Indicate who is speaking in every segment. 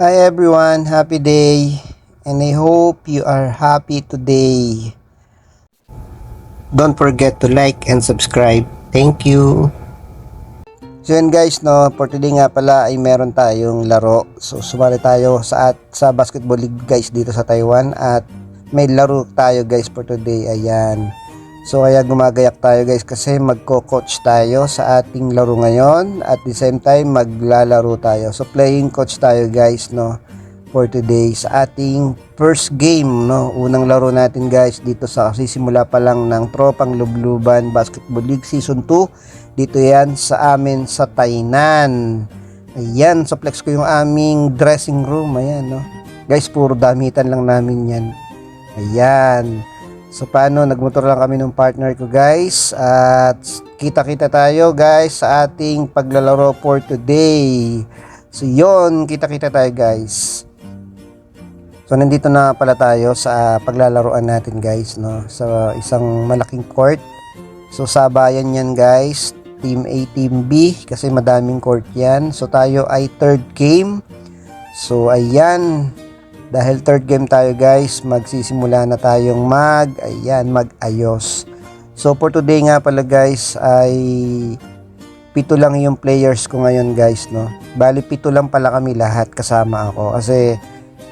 Speaker 1: Hi everyone, happy day, and I hope you are happy today. Don't forget to like and subscribe. Thank you. So yun guys, no, for today nga pala ay meron tayong laro. So sumali tayo sa basketball league guys dito sa Taiwan at may laro tayo guys for today. Ayan. So kaya gumagayak tayo guys kasi magko-coach tayo sa ating laro ngayon at the same time maglalaro tayo. So playing coach tayo guys, no, for today sa ating first game, no. Unang laro natin guys dito sa sisimula pa lang ng Tropang Lubluban Basketball League Season 2. Dito yan sa amin sa Tainan. Ayan, so flex ko yung aming dressing room. Ayan, no. Guys, puro damitan lang namin yan. Ayan. So paano, nagmotor lang kami ng partner ko guys. At kita-kita tayo guys sa ating paglalaro for today. So yon, kita-kita tayo guys. So nandito na pala tayo sa paglalaroan natin guys, no. Sa isang malaking court. So sabayan yan guys. Team A, Team B kasi madaming court yan. So tayo ay third game. So ayan, dahil third game tayo guys, magsisimula na tayong mag-ayos. So for today nga pala guys ay 7 lang yung players ko ngayon guys, no. Bali 7 lang pala kami lahat kasama ako kasi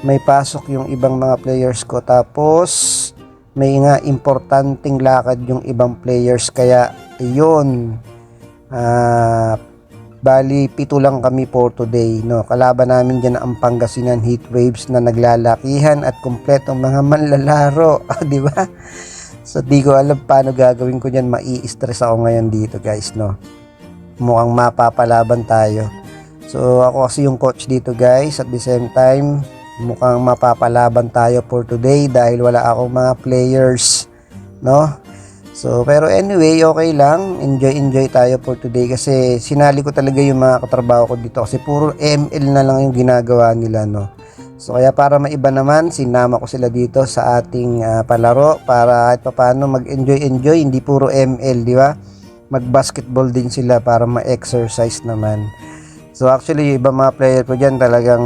Speaker 1: may pasok yung ibang mga players ko tapos may nga importanteng lakad yung ibang players kaya ayun. Bali 7 lang kami for today, no. Kalaban namin diyan ang Pangasinan Heatwaves na naglalakihan at kumpletong mga manlalaro, di ba? So di ko alam paano gagawin ko diyan, mai-stress ako ngayon dito guys, no. Mukhang mapapalaban tayo. So ako kasi yung coach dito guys, at the same time mukhang mapapalaban tayo for today dahil wala akong mga players, no. So, pero anyway, okay lang. Enjoy tayo for today kasi sinali ko talaga yung mga katrabaho ko dito kasi puro ML na lang yung ginagawa nila, no. So, kaya para maiba naman, sinama ko sila dito sa ating palaro para kahit paano mag-enjoy, hindi puro ML, di ba? Mag-basketball din sila para ma-exercise naman. So, actually, yung ibang mga player ko dyan talagang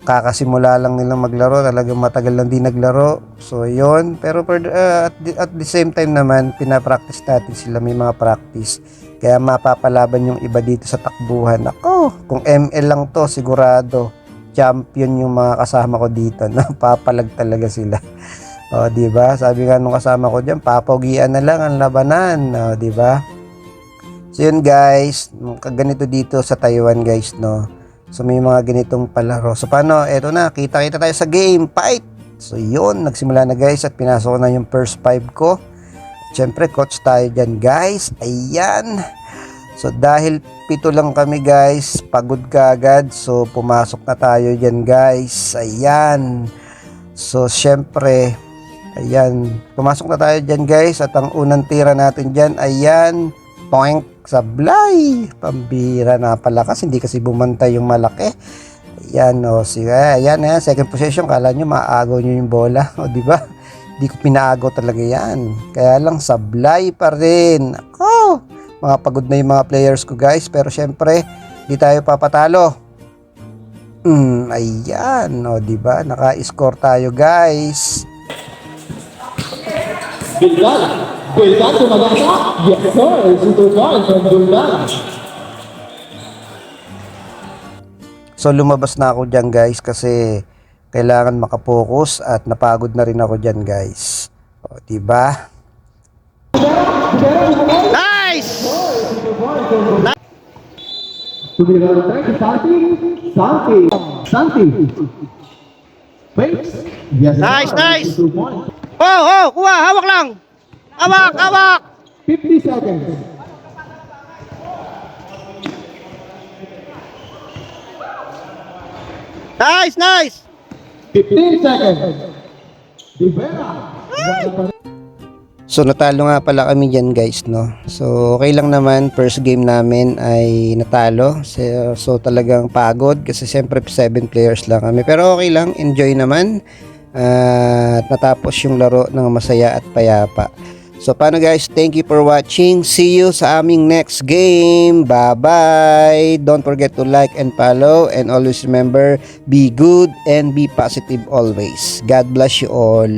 Speaker 1: kakasimula lang nilang maglaro, talagang matagal lang din naglaro. So yon, pero at the same time naman pinapractice natin sila, may mga practice kaya mapapalaban yung iba dito sa takbuhan. Ako, kung ML lang to sigurado champion yung mga kasama ko dito, napapalag talaga sila. O di ba, sabi nga nung kasama ko diyan, papogian na lang ang labanan, o di ba. So yun guys, ganito dito sa Taiwan guys, no. So may mga ganitong palaro. So paano? Eto na, kita-kita tayo sa game. Fight! So yun, nagsimula na guys at pinasok ko na yung first 5 ko. Siyempre, coach tayo dyan guys. Ayan. So dahil 7 lang kami guys, pagod ka agad. So pumasok na tayo dyan guys. Ayan. So siyempre, ayan. Pumasok na tayo dyan guys. At ang unang tira natin dyan, ayan. Poink! Sablay, pambira, napalakas, hindi kasi bumantay yung malaki. Ayan, o, sige, ayan, second possession, kala nyo maagaw nyo yung bola, o, di ba? Di ko pinaagaw talaga yan, kaya lang sablay pa rin. Ako, mga pagod na yung mga players ko guys, pero syempre, di tayo papatalo. Ayan, o, di ba? Naka-score tayo guys.
Speaker 2: Bulldog tumagasa? Yes sir, super fun from Bulldog.
Speaker 1: So lumabas na ako dyan guys kasi kailangan makapokus at napagod na rin ako dyan guys. O diba?
Speaker 3: Nice!
Speaker 2: Tumira na tayo si Santi. Wait. Yes,
Speaker 3: Nice,
Speaker 2: sir.
Speaker 3: nice.
Speaker 2: 2 points.
Speaker 3: Oh, kuha, hawak lang. Hawak.
Speaker 2: 50 seconds.
Speaker 3: Nice.
Speaker 2: 15 seconds. Divera.
Speaker 1: So natalo nga pala kami dyan guys, no. So okay lang naman, first game namin ay natalo. So talagang pagod kasi siyempre 7 players lang kami. Pero okay lang, enjoy naman. At natapos yung laro ng masaya at payapa. So paano guys, thank you for watching. See you sa aming next game. Bye-bye. Don't forget to like and follow, and always remember, be good and be positive always. God bless you all.